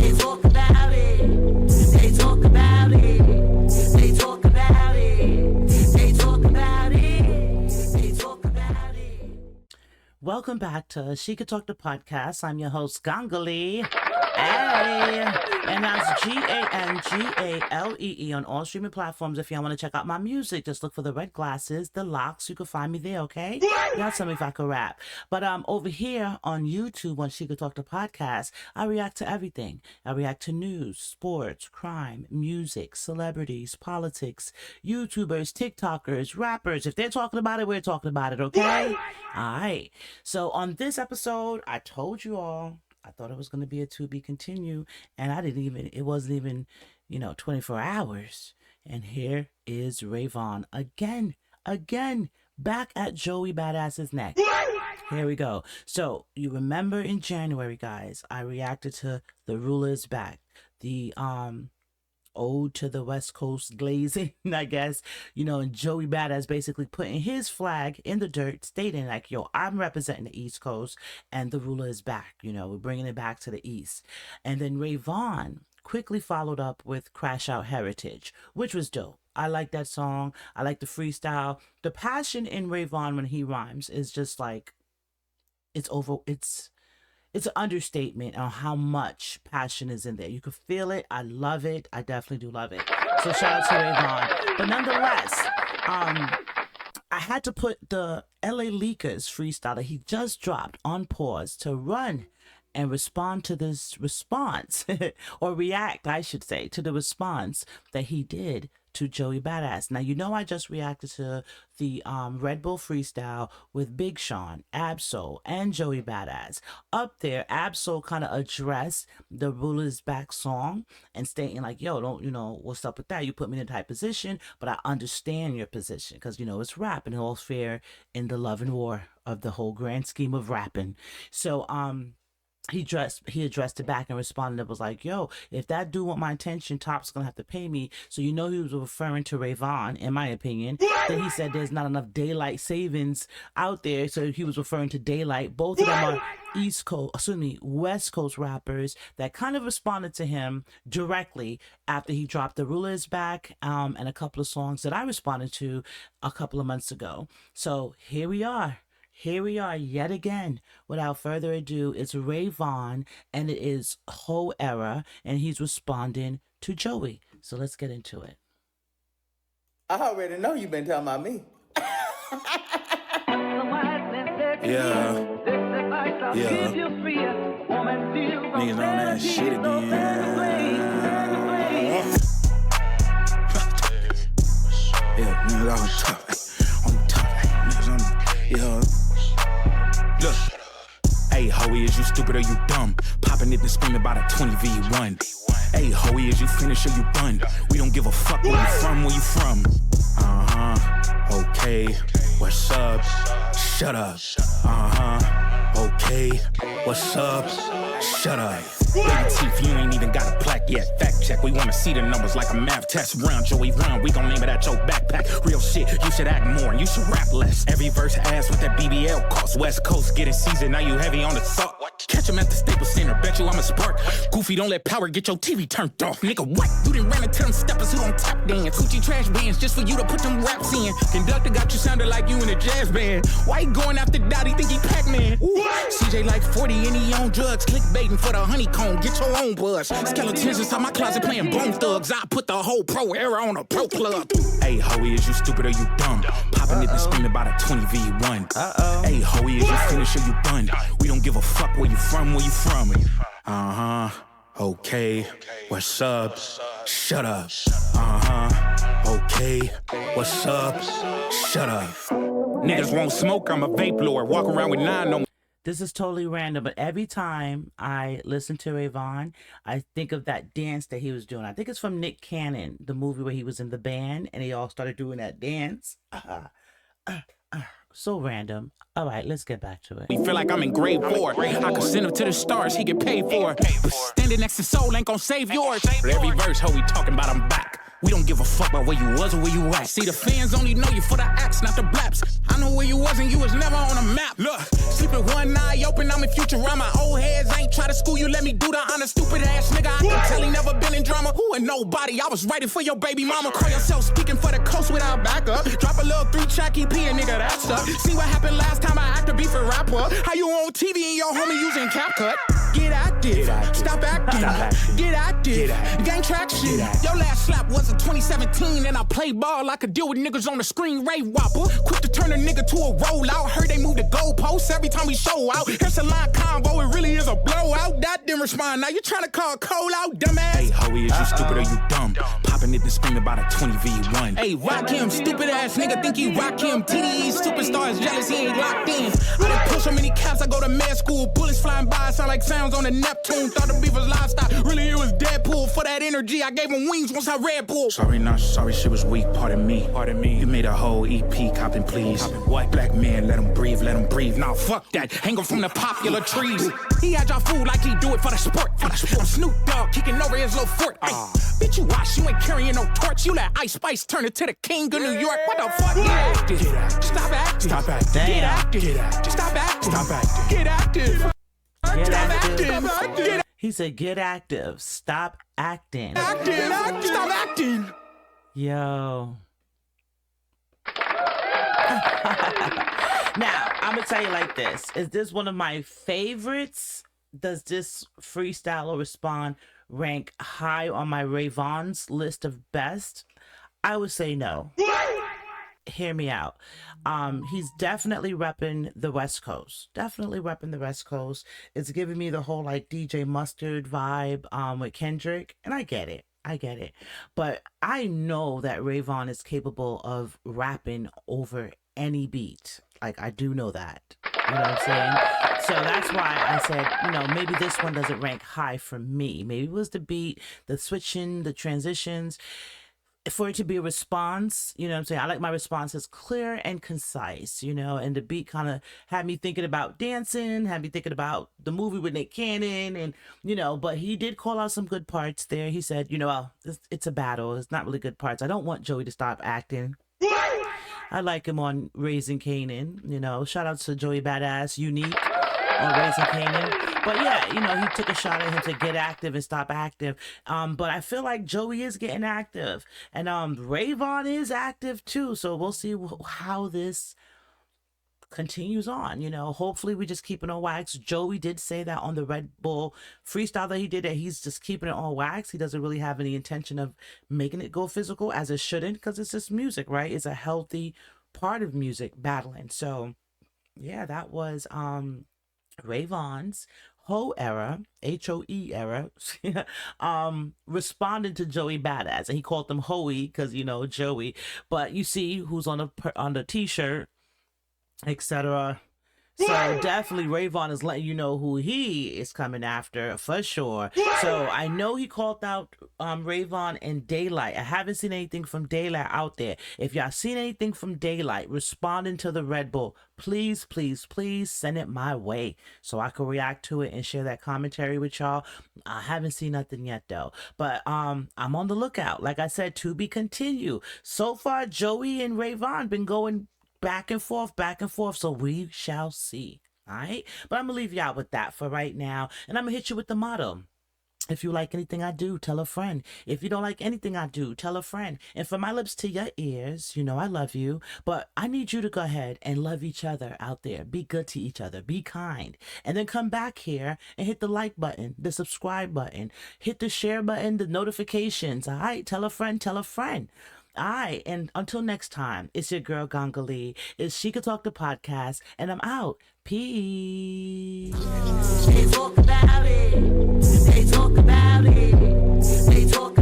They talk about it. They talk about it. They talk about it. They talk about it. They talk about it. Welcome back to She Could Talk the Podcast. I'm your host, Gangalee. Hey! And that's Gangalee on all streaming platforms. If y'all want to check out my music, just look for the red glasses, the locks. You can find me there, okay? Y'all tell me if I could rap. But over here on YouTube, on She Could Talk the Podcast, I react to everything. I react to news, sports, crime, music, celebrities, politics, YouTubers, TikTokers, rappers. If they're talking about it, we're talking about it, okay? All right. So on this episode, I told you all, I thought it was going to be a to be continue, and it wasn't even, 24 hours. And here is Vaughn again, back at Joey Badass's neck. Here we go. So you remember in January, guys, I reacted to The Ruler Is Back, the ode to the West Coast glazing, I guess, and Joey Badass basically putting his flag in the dirt, stating like, yo, I'm representing the East Coast and the ruler is back, we're bringing it back to the East. And then Vaughn quickly followed up with Crash Out Heritage, which was dope. I like that song. I like the freestyle. The passion in Vaughn when he rhymes is just like, it's an understatement on how much passion is in there. You can feel it. I love it. I definitely do love it. So shout out to Vaughn. But nonetheless, I had to put the LA Leakers freestyle that he just dropped on pause to run and respond to this response, or react, I should say, to the response that he did to Joey Badass. Now, I just reacted to the Red Bull freestyle with Big Sean, Absol, and Joey Badass. Up there, Absol kind of addressed the Ruler's Back song and stating like, yo, don't, what's up with that? You put me in a tight position, but I understand your position because, it's rap and all's fair in the love and war of the whole grand scheme of rapping. So, he addressed it back and responded. It was like, yo, if that dude want my attention, Top's gonna have to pay me. So he was referring to Vaughn, in my opinion. Then he said there's not enough daylight savings out there, so he was referring to daylight. Both of them are West Coast rappers that kind of responded to him directly after he dropped The Ruler Is Back and a couple of songs that I responded to a couple of months ago. So here we are. Here we are yet again. Without further ado, it's Vaughn, and it is HOE era, and he's responding to Joey. So let's get into it. I already know you've been talking about me. Yeah. Niggas on that shit again. Yeah, niggas on top. Niggas on, yeah. Look, hey, HOE, is you stupid or you dumb? Popping it and screaming about a 20v1. Hey, HOE, is you finished or you done? We don't give a fuck where you from. Okay, what's up? Shut up. Okay, what's up? Shut up. Baby teeth, you ain't even got a plaque yet. Fact check, we wanna see the numbers like a math test. Round Joey round, we gon' name it at your backpack. Real shit, you should act more and you should rap less. Every verse ass with that BBL cost. West Coast getting seasoned, now you heavy on the salt. Catch him at the Staples Center, bet you I'm a spark. Goofy, don't let power get your TV turned off. Nigga, what? You done ran into them steppers who don't tap dance. Gucci trash bands just for you to put them raps in. Conductor got you sounding like you in a jazz band. Why you going after Dottie, think he Pac-Man? CJ like 40 and he on drugs. Clickbaiting for the honeycomb, get your own buzz. Skeletons inside my closet playing Bone Thugs. I put the whole pro era on a pro plug. Hey, HOE, is you stupid or you dumb? Popping it and screaming about a 20v1. Hey, HOE, is you finished or you done? We don't give a fuck where you from. Okay, what's up? Shut up. Okay, what's up? Shut up. Niggas won't smoke, I'm a vape lord. Walk around with 9 on. This is totally random, but every time I listen to Vaughn, I think of that dance that he was doing. I think it's from Nick Cannon, the movie where he was in the band and they all started doing that dance. So random. All right, let's get back to it. We feel like I'm in grade 4. I could send him to the stars, he get paid for it. But standing next to Soul ain't gon' save yours. But every verse, HOE talking about I'm back. We don't give a fuck about where you was or where you at. See, the fans only know you for the acts, not the blaps. I know where you was and you was never on a map. Look, sleeping one eye open, I'm in Futurama. Old heads ain't try to school you, let me do the honor. Stupid ass nigga, I can tell he never been in drama. Who and nobody, I was writing for your baby mama. Call yourself speaking for the coast without backup. Drop a little 3-track EP and nigga, that's up. See what happened last time I acted beef a rapper. How you on TV and your homie using CapCut? Get active, stop acting, get active, gain traction. Your last slap was in 2017 and I played ball. I could deal with niggas on the screen, Ray Whopper. Quick to turn a nigga to a rollout. Heard they move the goalposts every time we show out. Here's a line combo, it really is a blowout. That didn't respond, now you trying to call Cole out, dumbass. Hey, HOE, is you stupid or you dumb? Popping it and screaming about a 20v1. Hey, rock him, stupid ass nigga think he rock him. TDE superstars jealous, he ain't locked in. I done push so many caps, I go to med school. Bullets flying by, sound like sounds on the Neptune. Thought the beef was livestock, really it was Deadpool. For that energy, I gave him wings once I Red Bull. Sorry, not sorry, shit was weak, pardon me. You made a whole EP, copping please. What? Black man, let him breathe, let him breathe. Nah, fuck that, hang him from the popular trees. He had y'all food like he do it for the sport. I'm Snoop Dogg, kicking over his little fort. Bitch, you watch, you ain't carrying no torch. You let Ice Spice turn it to the king of New York. What the fuck? Get active. Stop acting. Stop acting. Get active. Stop acting. Stop acting. Get active. Get Stop active. acting. He said, get active. Stop acting. Active. Stop acting. Yo. Now, I'm going to tell you like this. Is this one of my favorites? Does this freestyle or respond rank high on my Ray Vaughn's list of best? I would say no. Hear me out. He's definitely repping the West Coast. Definitely repping the West Coast. It's giving me the whole like DJ Mustard vibe with Kendrick, and I get it. But I know that Ray Vaughn is capable of rapping over any beat. Like, I do know that. You know what I'm saying? So that's why I said, maybe this one doesn't rank high for me. Maybe it was the beat, the switching, the transitions. For it to be a response, you know what I'm saying? I like my responses clear and concise, and the beat kind of had me thinking about dancing, had me thinking about the movie with Nick Cannon, and, but he did call out some good parts there. He said, it's a battle. It's not really good parts. I don't want Joey to stop acting. I like him on Raising Kanan, shout out to Joey Badass, Unique on Raising Kanan. But yeah, he took a shot at him to get active and stop active. But I feel like Joey is getting active, and Ray Vaughn is active too. So we'll see how this continues on. Hopefully we just keep it on wax. Joey did say that on the Red Bull freestyle that he did, that he's just keeping it on wax. He doesn't really have any intention of making it go physical, as it shouldn't, because it's just music, right? It's a healthy part of music, battling. So yeah, that was Ray Vaughn's HOE era, HOE era, responded to Joey Badass, and he called them HOE because Joey. But you see who's on the t-shirt, etc. So definitely Ray Vaughn is letting you know who he is coming after for sure. So I know he called out Ray Vaughn in Daylight. I haven't seen anything from Daylight out there. If y'all seen anything from Daylight responding to the Red Bull, please send it my way so I can react to it and share that commentary with y'all. I haven't seen nothing yet though, but I'm on the lookout. Like I said, to be continued. So far, Joey and Ray Vaughn been going back and forth, so we shall see. All right, but I'm gonna leave you out with that for right now, and I'm gonna hit you with the motto: if you like anything I do, tell a friend. If you don't like anything I do, tell a friend. And from my lips to your ears, I love you, but I need you to go ahead and love each other out there. Be good to each other, be kind, and then come back here and hit the like button, the subscribe button, hit the share button, the notifications. All right, tell a friend. Alright, and until next time, it's your girl Gangali. It's She Could Talk the Podcast, and I'm out. Peace. They talk about it. They talk about it. They talk